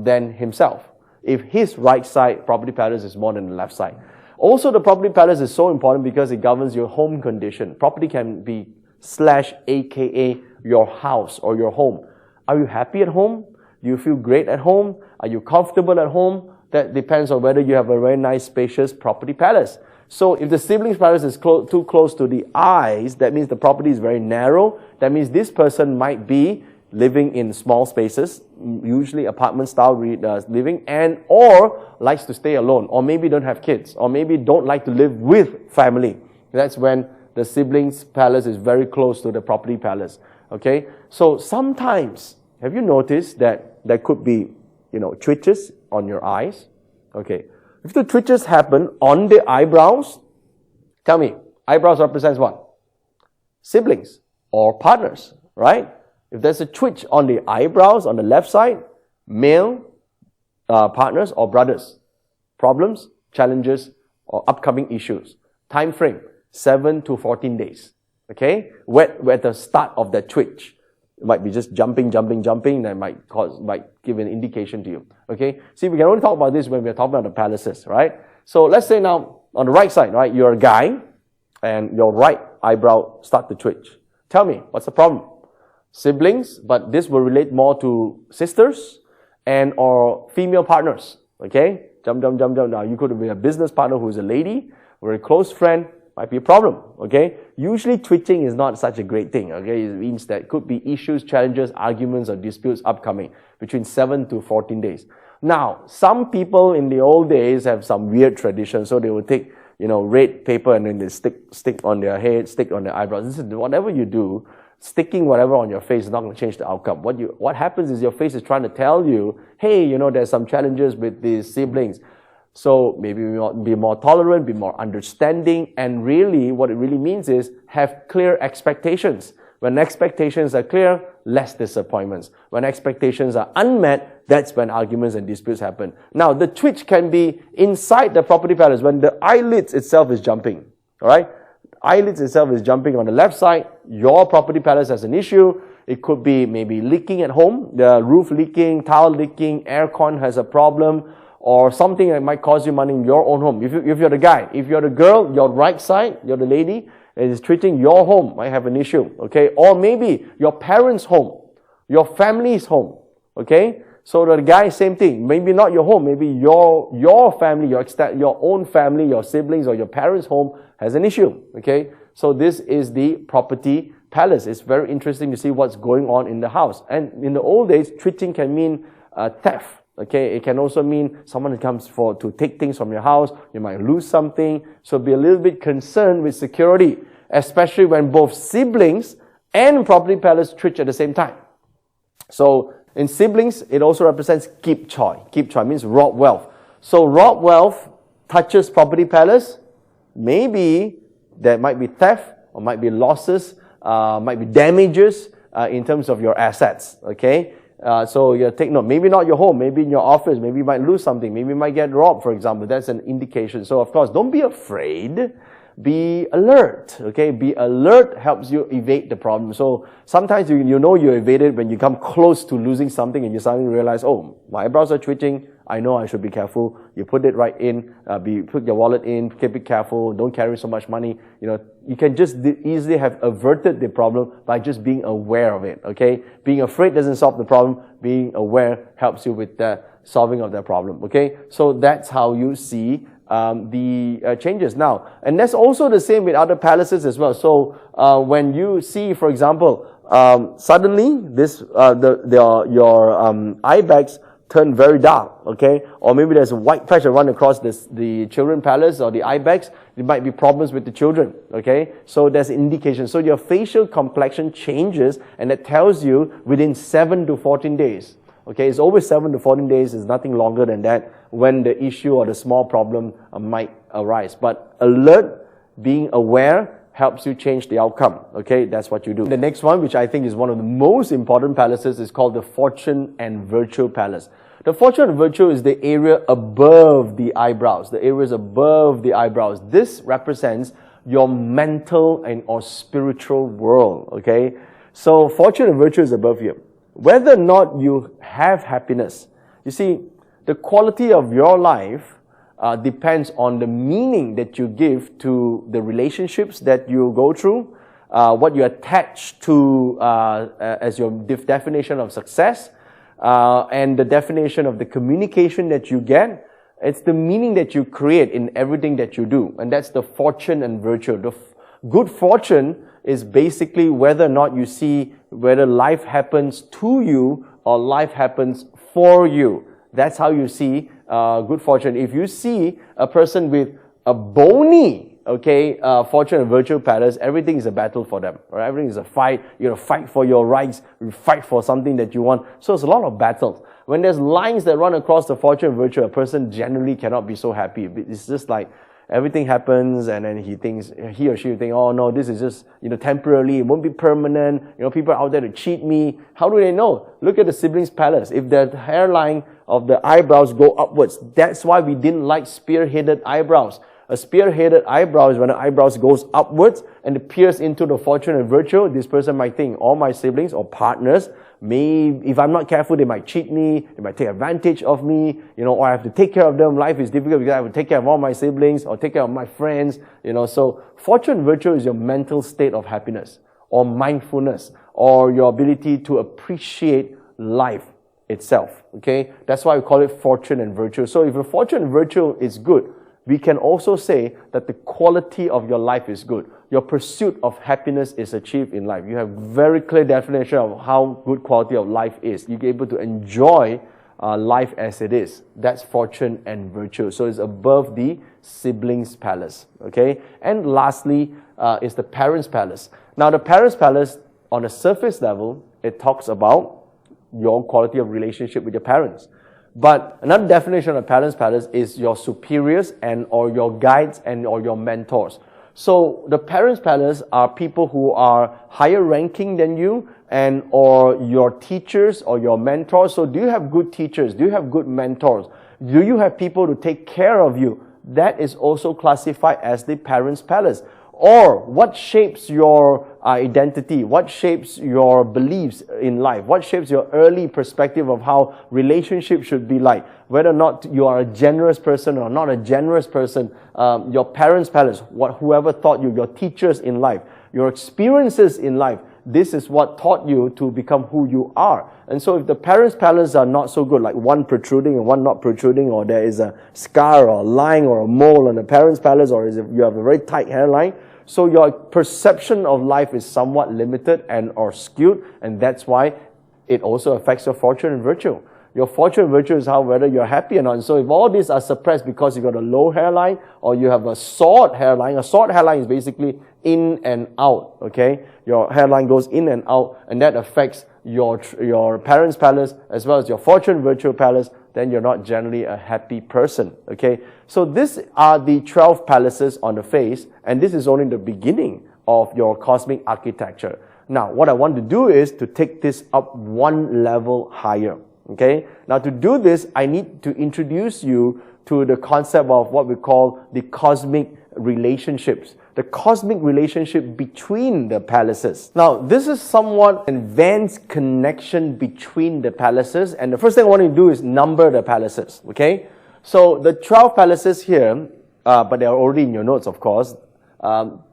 than himself. If his right side property palace is more than the left side. Also, the property palace is so important because it governs your home condition. Property can be /aka your house or your home. Are you happy at home? Do you feel great at home? Are you comfortable at home? That depends on whether you have a very nice, spacious property palace. So if the siblings' palace is too close to the eyes, that means the property is very narrow. That means this person might be living in small spaces, usually apartment-style living, and or likes to stay alone, or maybe don't have kids, or maybe don't like to live with family. That's when the siblings' palace is very close to the property palace. Okay? So sometimes, have you noticed that there could be, twitches on your eyes? Okay. If the twitches happen on the eyebrows, tell me, eyebrows represents what? Siblings or partners, right? If there's a twitch on the eyebrows on the left side, male partners or brothers, problems, challenges, or upcoming issues. Time frame, 7 to 14 days. Okay? We're at the start of that twitch. It might be just jumping, that might give an indication to you. Okay? See, we can only talk about this when we're talking about the palaces, right? So let's say now, on the right side, right, you're a guy, and your right eyebrow start to twitch. Tell me, what's the problem? Siblings, but this will relate more to sisters and or female partners. Okay? Jump. Now, you could be a business partner who is a lady, or a close friend, might be a problem, okay? Usually twitching is not such a great thing, okay? It means that could be issues, challenges, arguments, or disputes upcoming between 7 to 14 days. Now, some people in the old days have some weird traditions, so they will take, red paper and then they stick on their head, stick on their eyebrows. This is whatever you do, sticking whatever on your face is not going to change the outcome. What happens is your face is trying to tell you, hey, there's some challenges with these siblings. So maybe be more tolerant, be more understanding, and really what it really means is have clear expectations. When expectations are clear, less disappointments. When expectations are unmet, that's when arguments and disputes happen. Now, the twitch can be inside the property palace when the eyelids itself is jumping. All right? Eyelids itself is jumping on the left side. Your property palace has an issue. It could be maybe leaking at home, the roof leaking, tile leaking, aircon has a problem, or something that might cause you money in your own home. If you're the guy, if you're the girl, your right side, you're the lady, and is treating your home, might have an issue, okay? Or maybe your parents' home, your family's home, okay? So the guy, same thing. Maybe not your home, maybe your family, your own family, your siblings, or your parents' home has an issue, okay? So this is the property palace. It's very interesting to see what's going on in the house. And in the old days, twitching can mean theft. Okay, it can also mean someone comes to take things from your house. You might lose something. So be a little bit concerned with security, especially when both siblings and property palace twitch at the same time. So in siblings, it also represents keep choi. Keep choi means rob wealth. So rob wealth touches property palace. Maybe there might be theft or might be losses, might be damages in terms of your assets. Okay. So you take note, maybe not your home, maybe in your office, maybe you might lose something, maybe you might get robbed, for example. That's an indication. So of course, don't be afraid. Be alert, okay? Be alert helps you evade the problem. So sometimes you know you evaded when you come close to losing something and you suddenly realize, oh, my eyebrows are twitching. I know I should be careful. You put it right in, put your wallet in, keep it careful, don't carry so much money. You can just easily have averted the problem by just being aware of it, okay? Being afraid doesn't solve the problem. Being aware helps you with the solving of that problem, okay? So that's how you see the changes now. And that's also the same with other palaces as well. So when you see, for example, suddenly your eye bags turn very dark, okay? Or maybe there's a white patch that run across the children palace or the eye bags. There might be problems with the children, okay? So there's an indication. So your facial complexion changes, and that tells you within 7 to 14 days. Okay, it's always 7 to 14 days. It's nothing longer than that when the issue or the small problem might arise. But alert, being aware, helps you change the outcome. Okay, that's what you do. The next one, which I think is one of the most important palaces, is called the Fortune and Virtue Palace. The Fortune and Virtue is the area above the eyebrows. The areas above the eyebrows. This represents your mental and or spiritual world. Okay, so Fortune and Virtue is above you. Whether or not you have happiness, you see, the quality of your life depends on the meaning that you give to the relationships that you go through, what you attach to as your definition of success, and the definition of the communication that you get. It's the meaning that you create in everything that you do, and that's the fortune and virtue. The good fortune is basically whether or not you see whether life happens to you or life happens for you. That's how you see good fortune. If you see a person with a bony, fortune and virtue palace, everything is a battle for them. Right? Everything is a fight. You're going to fight for your rights. You fight for something that you want. So it's a lot of battles. When there's lines that run across the fortune and virtue, a person generally cannot be so happy. It's just like everything happens, and then he or she will think, oh no, this is just, temporarily, it won't be permanent. People are out there to cheat me. How do they know? Look at the siblings' palace. If the hairline of the eyebrows go upwards, that's why we didn't like spear-headed eyebrows. A spear-headed eyebrow is when the eyebrows goes upwards and it peers into the fortune and virtue. This person might think, all my siblings or partners, if I'm not careful, they might cheat me, they might take advantage of me, or I have to take care of them. Life is difficult because I have to take care of all my siblings or take care of my friends, So fortune and virtue is your mental state of happiness or mindfulness or your ability to appreciate life itself, okay? That's why we call it fortune and virtue. So if your fortune and virtue is good, we can also say that the quality of your life is good. Your pursuit of happiness is achieved in life. You have very clear definition of how good quality of life is. You're able to enjoy life as it is. That's fortune and virtue. So it's above the siblings' palace. Okay? And lastly is the parents' palace. Now the parents' palace, on a surface level, it talks about your quality of relationship with your parents. But another definition of parents' palace is your superiors and or your guides and or your mentors. So the parents' palace are people who are higher ranking than you and or your teachers or your mentors. So do you have good teachers? Do you have good mentors? Do you have people to take care of you? That is also classified as the parents' palace. Or what shapes your identity? What shapes your beliefs in life? What shapes your early perspective of how relationships should be like? Whether or not you are a generous person or not a generous person, your parents' palace, whoever taught you, your teachers in life, your experiences in life, this is what taught you to become who you are. And so if the parents' palace are not so good, like one protruding and one not protruding, or there is a scar or a line or a mole on the parents' palace, or is if you have a very tight hairline, so your perception of life is somewhat limited and or skewed, and that's why it also affects your fortune and virtue. Your fortune and virtue is how whether you're happy or not. And so if all these are suppressed because you got a low hairline or you have a short hairline is basically in and out, okay? Your hairline goes in and out, and that affects your parents' palace as well as your fortune and virtue palace, then you're not generally a happy person, okay? So these are the 12 palaces on the face, and this is only the beginning of your cosmic architecture. Now, what I want to do is to take this up one level higher. Okay? Now to do this, I need to introduce you to the concept of what we call the cosmic relationships. The cosmic relationship between the palaces. Now, this is somewhat an advanced connection between the palaces, and the first thing I want to do is number the palaces. Okay? So the 12 palaces here, but they are already in your notes, of course.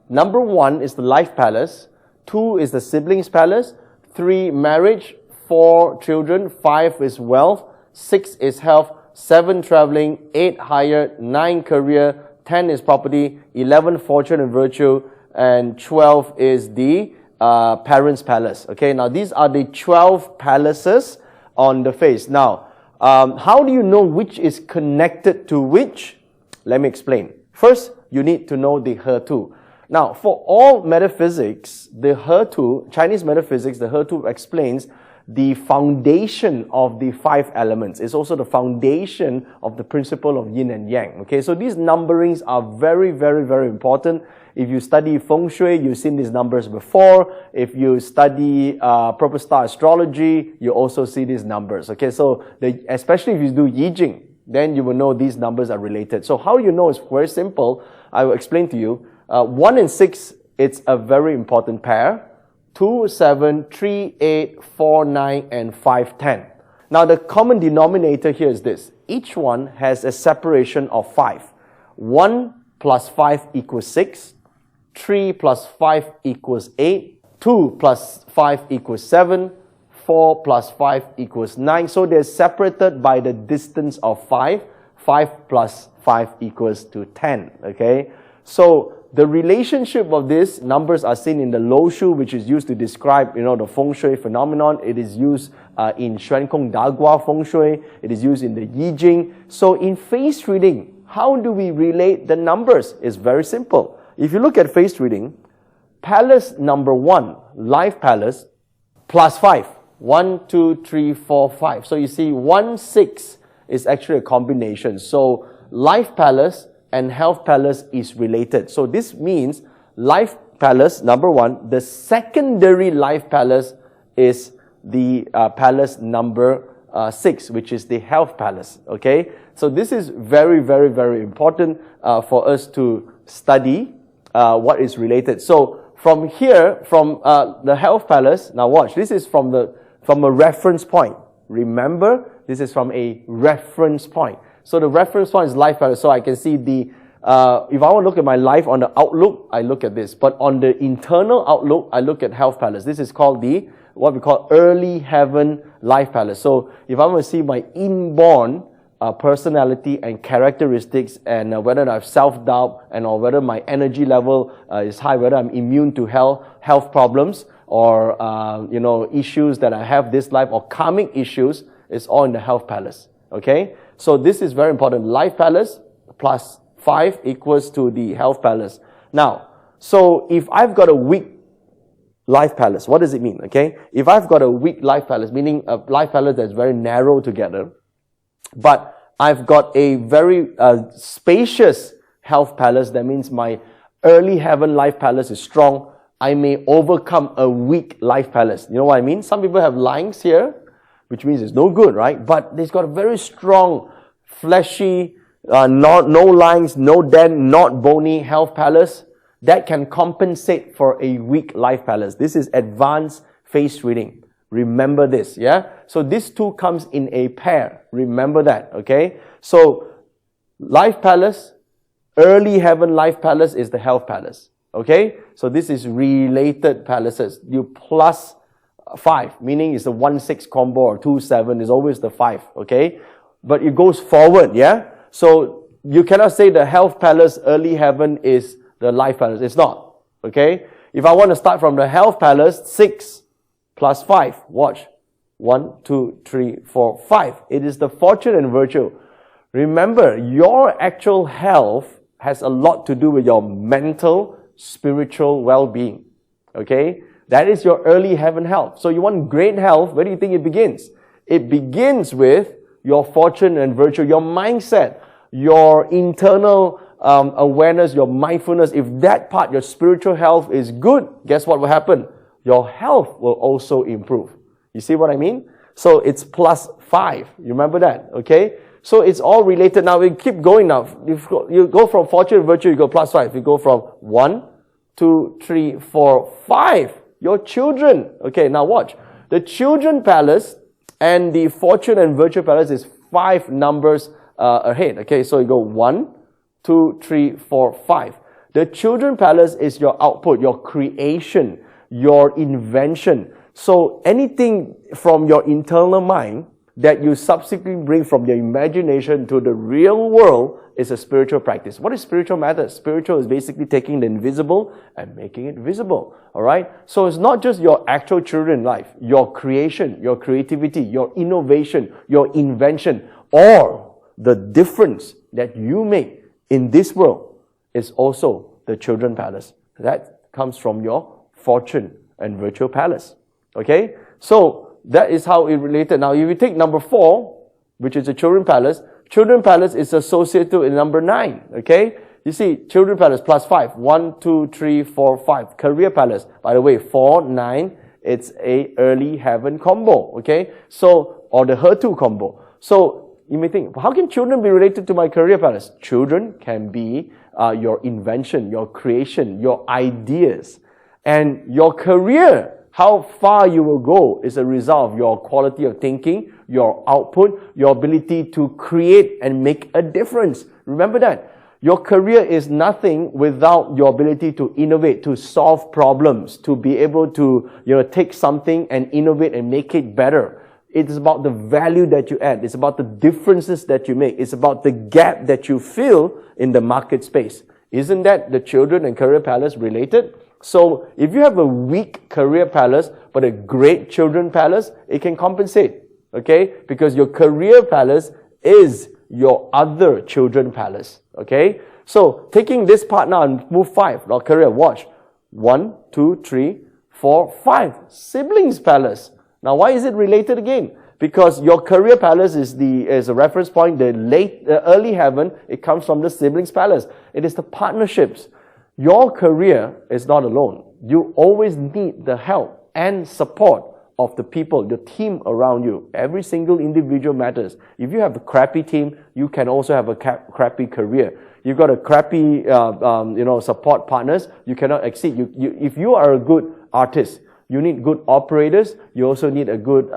Number 1 is the life palace. 2 is the siblings palace. 3, marriage. 4, children. 5 is wealth. 6 is health. 7, traveling. 8, higher. 9, career. 10 is property. 11, fortune and virtue. And 12 is the parents' palace. Okay, now these are the 12 palaces on the face. Now, how do you know which is connected to which? Let me explain. First, you need to know the He-Tu. Now, for all metaphysics, the He-Tu, Chinese metaphysics, the He-Tu explains the foundation of the 5 elements. It's also the foundation of the principle of yin and yang. Okay, so these numberings are very, very, very important. If you study feng shui, you've seen these numbers before. If you study proper star astrology, you also see these numbers. Okay, so especially if you do Yi Jing, then you will know these numbers are related. So how you know is very simple. I will explain to you. 1 and 6, it's a very important pair. 2, 7, 3, 8, 4, 9, and 5, 10. Now the common denominator here is this. Each one has a separation of 5. 1 plus 5 equals 6. 3 plus 5 equals 8. 2 plus 5 equals 7. 4 plus 5 equals 9. So they're separated by the distance of 5. 5 plus 5 equals to 10. Okay? So the relationship of these numbers are seen in the Lo Shu, which is used to describe, the feng shui phenomenon. It is used in Xuan Kong Dagua feng shui. It is used in the Yi Jing. So in face reading, how do we relate the numbers? It's very simple. If you look at face reading, palace number 1, life palace, plus 5. 1, 2, 3, 4, 5. So you see 1, 6 is actually a combination. So life palace and health palace is related. So this means life palace, number 1, the secondary life palace is the palace number 6, which is the health palace. Okay? So this is very, very, very important for us to study what is related. So from here, from the health palace, now watch, this is from a reference point. Remember, this is from a reference point. So the reference point is life palace. So I can see the, if I want to look at my life on the outlook, I look at this. But on the internal outlook, I look at health palace. This is called the, what we call early heaven life palace. So if I want to see my inborn personality and characteristics, and whether I have self-doubt, and or whether my energy level is high, whether I'm immune to health problems, or issues that I have this life, or karmic issues, is all in the health palace. Okay, so this is very important. Life palace plus 5 equals to the health palace. Now, so if I've got a weak life palace, what does it mean? Okay, if I've got a weak life palace, meaning a life palace that's very narrow together, but I've got a very spacious health palace, that means my early heaven life palace is strong, I may overcome a weak life palace. You know what I mean? Some people have lines here, which means it's no good, right? But it's got a very strong, fleshy, no lines, no dent, not bony health palace that can compensate for a weak life palace. This is advanced face reading. Remember this, yeah? So these two comes in a pair. Remember that, okay? So life palace, early heaven life palace is the health palace, okay? So this is related palaces. You plus 5, meaning it's a 1-6 combo, or 2-7 is always the 5, okay? But it goes forward, yeah? So you cannot say the health palace, early heaven is the life palace. It's not, okay? If I want to start from the health palace, 6 plus 5, watch. 1, 2, 3, 4, 5. It is the fortune and virtue. Remember, your actual health has a lot to do with your mental, spiritual well-being, okay? That is your early heaven health. So you want great health, where do you think it begins? It begins with your fortune and virtue, your mindset, your internal awareness, your mindfulness. If that part, your spiritual health is good, guess what will happen? Your health will also improve. You see what I mean? So it's plus 5. You remember that, okay? So it's all related. Now we keep going now. You go from fortune and virtue, you go plus 5. You go from 1, 2, 3, 4, 5. Your children. Okay, now watch. The children palace and the fortune and virtue palace is 5 numbers ahead. Okay, so you go 1, 2, 3, 4, 5. The children palace is your output, your creation, your invention. So anything from your internal mind that you subsequently bring from your imagination to the real world is a spiritual practice. What is spiritual method? Spiritual is basically taking the invisible and making it visible. Alright? So it's not just your actual children life, your creation, your creativity, your innovation, your invention, or the difference that you make in this world is also the children palace. That comes from your fortune and virtue palace. Okay? So that is how it related. Now, if you take number 4, which is the children palace is associated with number 9. Okay? You see, children palace plus 5. 1, 2, 3, 4, 5. Career palace. By the way, 4, 9, it's a early heaven combo. Okay? So, or the Her2 combo. So, you may think, how can children be related to my career palace? Children can be your invention, your creation, your ideas. And your career, how far you will go, is a result of your quality of thinking, your output, your ability to create and make a difference. Remember that. Your career is nothing without your ability to innovate, to solve problems, to be able to take something and innovate and make it better. It's about the value that you add. It's about the differences that you make. It's about the gap that you fill in the market space. Isn't that the children and career palace related? So if you have a weak career palace but a great children palace, it can compensate, okay? Because your career palace is your other children palace, okay? So taking this part now and move 5, now career, watch. 1, 2, 3, 4, 5. Siblings palace. Now why is it related again? Because your career palace is a reference point, the early heaven, it comes from the siblings palace. It is the partnerships. Your career is not alone. You always need the help and support of the people, your team around you. Every single individual matters. If you have a crappy team, you can also have a crappy career. You've got a crappy, support partners, you cannot exceed. If you are a good artist, you need good operators. You also need a good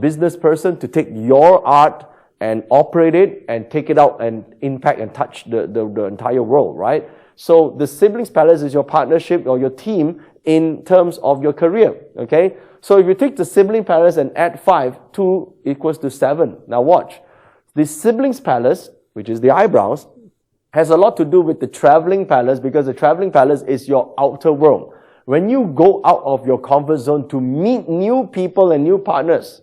business person to take your art and operate it and take it out and impact and touch the entire world, right? So the siblings palace is your partnership or your team in terms of your career, okay? So if you take the sibling palace and add 5, 2 equals to 7. Now watch. The siblings palace, which is the eyebrows, has a lot to do with the traveling palace, because the traveling palace is your outer world. When you go out of your comfort zone to meet new people and new partners,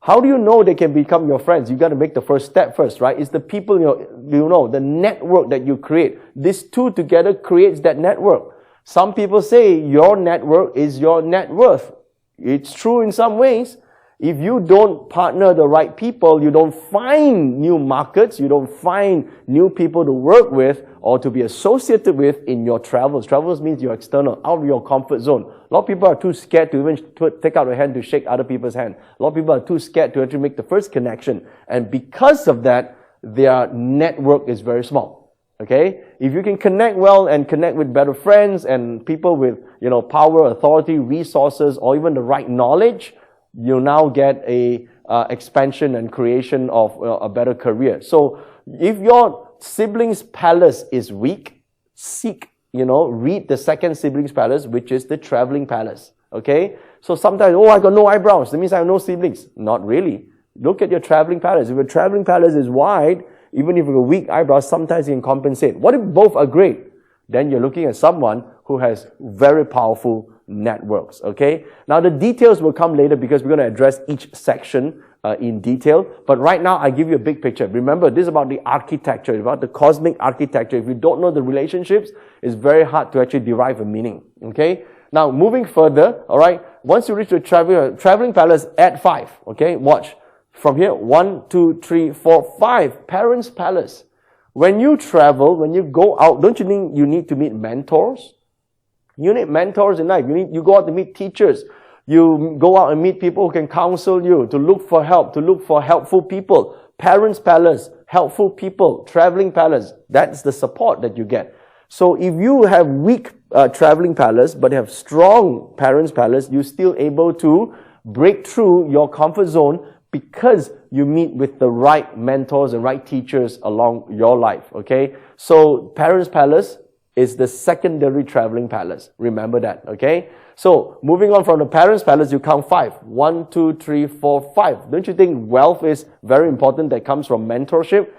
how do you know they can become your friends? You got to make the first step first, right? It's the people you know, the network that you create. These two together creates that network. Some people say your network is your net worth. It's true in some ways. If you don't partner the right people, you don't find new markets, you don't find new people to work with or to be associated with in your travels. Travels means you're external, out of your comfort zone. A lot of people are too scared to even take out a hand to shake other people's hand. A lot of people are too scared to actually make the first connection. And because of that, their network is very small. Okay? If you can connect well and connect with better friends and people with, power, authority, resources, or even the right knowledge, you now get a expansion and creation of a better career. So if your siblings palace is weak, read the second siblings palace, which is the traveling palace. Okay? So sometimes, I got no eyebrows. That means I have no siblings. Not really. Look at your traveling palace. If your traveling palace is wide, even if you have weak eyebrows, sometimes you can compensate. What if both are great? Then you're looking at someone who has very powerful networks, okay? Now, the details will come later because we're going to address each section in detail. But right now, I give you a big picture. Remember, this is about the architecture, about the cosmic architecture. If you don't know the relationships, it's very hard to actually derive a meaning, okay? Now, moving further, all right, once you reach the traveling palace, add 5, okay? Watch. From here, 1, 2, 3, 4, 5. Parents' palace. When you travel, when you go out, don't you think you need to meet mentors? You need mentors in life. You go out to meet teachers. You go out and meet people who can counsel you, to look for help, to look for helpful people. Parents' palace, helpful people, traveling palace. That's the support that you get. So if you have weak traveling palace, but have strong parents' palace, you're still able to break through your comfort zone because you meet with the right mentors and right teachers along your life, okay? So parents' palace is the secondary traveling palace. Remember that, okay? So moving on from the parents' palace, you count 5. 1, 2, 3, 4, 5. Don't you think wealth is very important that comes from mentorship?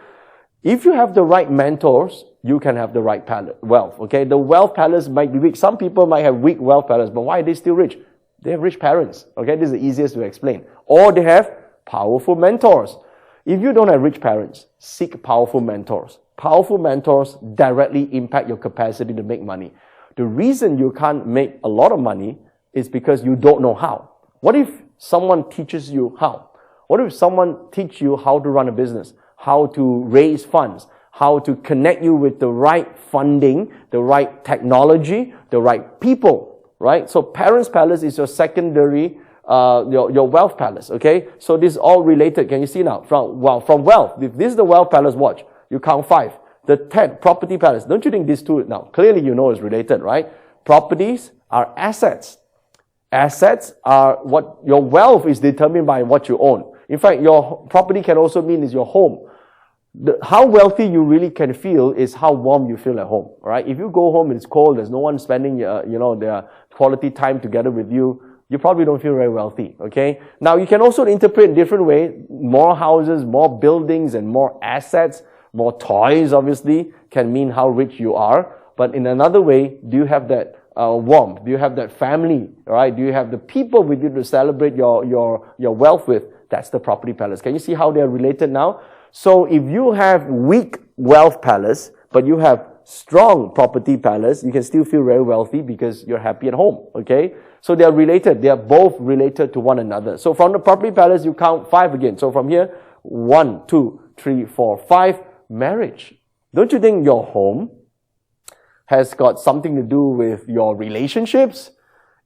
If you have the right mentors, you can have the right wealth, okay? The wealth palace might be weak. Some people might have weak wealth palace, but why are they still rich? They have rich parents, okay? This is the easiest to explain. Or they have powerful mentors. If you don't have rich parents, seek powerful mentors. Powerful mentors directly impact your capacity to make money. The reason you can't make a lot of money is because you don't know how. What if someone teaches you how? What if someone teaches you how to run a business, how to raise funds, how to connect you with the right funding, the right technology, the right people, right? So Parents' Palace is your secondary your wealth palace, okay? So this is all related. Can you see now? From wealth, if this is the wealth palace, watch. You count 5. The 10, property palace. Don't you think these two, now, clearly you know is related, right? Properties are assets. Assets are what, your wealth is determined by what you own. In fact, your property can also mean is your home. How wealthy you really can feel is how warm you feel at home, right? If you go home and it's cold, there's no one spending, their quality time together with you, you probably don't feel very wealthy, okay? Now, you can also interpret in different way. More houses, more buildings, and more assets, more toys, obviously, can mean how rich you are. But in another way, do you have that warmth? Do you have that family, right? Do you have the people with you to celebrate your wealth with? That's the property palace. Can you see how they are related now? So if you have weak wealth palace, but you have strong property palace, you can still feel very wealthy because you're happy at home, okay? So they are related. They are both related to one another. So from the property palace, you count 5 again. So from here, 1, 2, 3, 4, 5, marriage. Don't you think your home has got something to do with your relationships?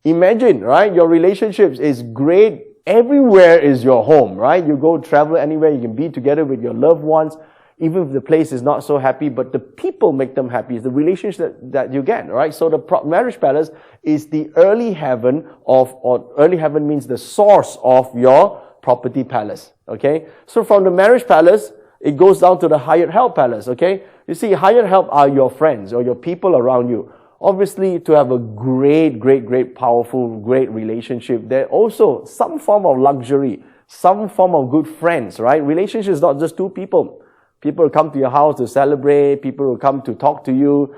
Imagine, right? Your relationships is great. Everywhere is your home, right? You go travel anywhere. You can be together with your loved ones. Even if the place is not so happy, but the people make them happy. It's the relationship that you get, right? So the marriage palace is the early heaven or early heaven means the source of your property palace, okay? So from the marriage palace, it goes down to the hired help palace, okay? You see, hired help are your friends or your people around you. Obviously, to have a great, powerful, great relationship, there's also some form of luxury some form of good friends, right? Relationship is not just two people. People will come to your house to celebrate. People will come to talk to you.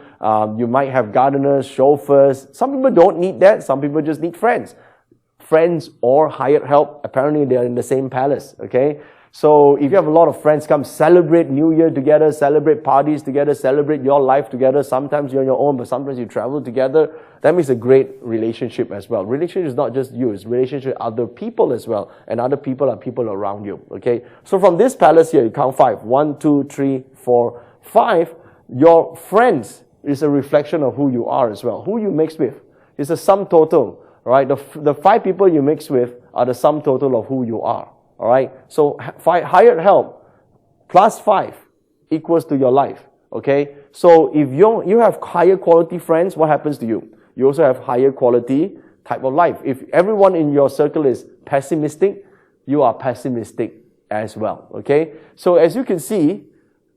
You might have gardeners, chauffeurs. Some people don't need that. Some people just need friends. Friends or hired help. Apparently, they are in the same palace, okay? So if you have a lot of friends, come celebrate New Year together, celebrate parties together, celebrate your life together. Sometimes you're on your own, but sometimes you travel together. That makes a great relationship as well. Relationship is not just you, it's relationship with other people as well. And other people are people around you, okay? So from this palace here, you count 5. 1, 2, 3, 4, 5. Your friends is a reflection of who you are as well. Who you mix with. It's a sum total, right? The 5 people you mix with are the sum total of who you are. All right, so hired help plus 5 equals to your life, okay? So if you have higher quality friends, what happens to you? You also have higher quality type of life. If everyone in your circle is pessimistic, you are pessimistic as well, okay? So as you can see,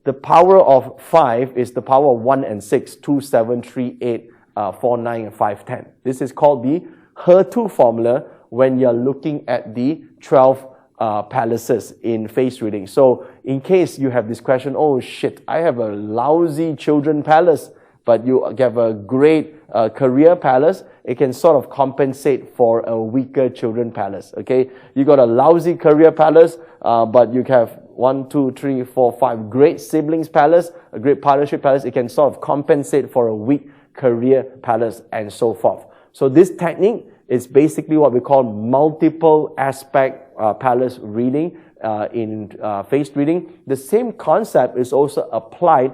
the power of 5 is the power of 1 and 6, 2, 7, 3, 8, 4, 9, and 5, 10. This is called the He-Tu formula when you're looking at the 12 palaces in face reading. So in case you have this question, oh shit, I have a lousy children palace, but you have a great career palace, it can sort of compensate for a weaker children palace, okay? You got a lousy career palace, but you have 1, 2, 3, 4, 5 great siblings palace, a great partnership palace, it can sort of compensate for a weak career palace and so forth. So this technique is basically what we call multiple aspect palace reading in face reading. The same concept is also applied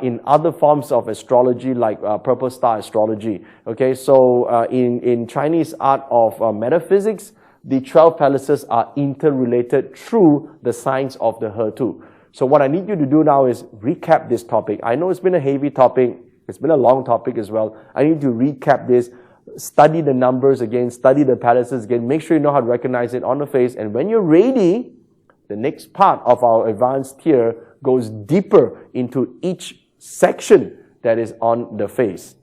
in other forms of astrology like purple star astrology. Okay, so in Chinese art of metaphysics, the 12 palaces are interrelated through the signs of the He-Tu. So what I need you to do now is recap this topic. I know it's been a heavy topic. It's been a long topic as well. I need to recap this. Study the numbers again, study the palaces again, make sure you know how to recognize it on the face, and when you're ready, the next part of our advanced tier goes deeper into each section that is on the face.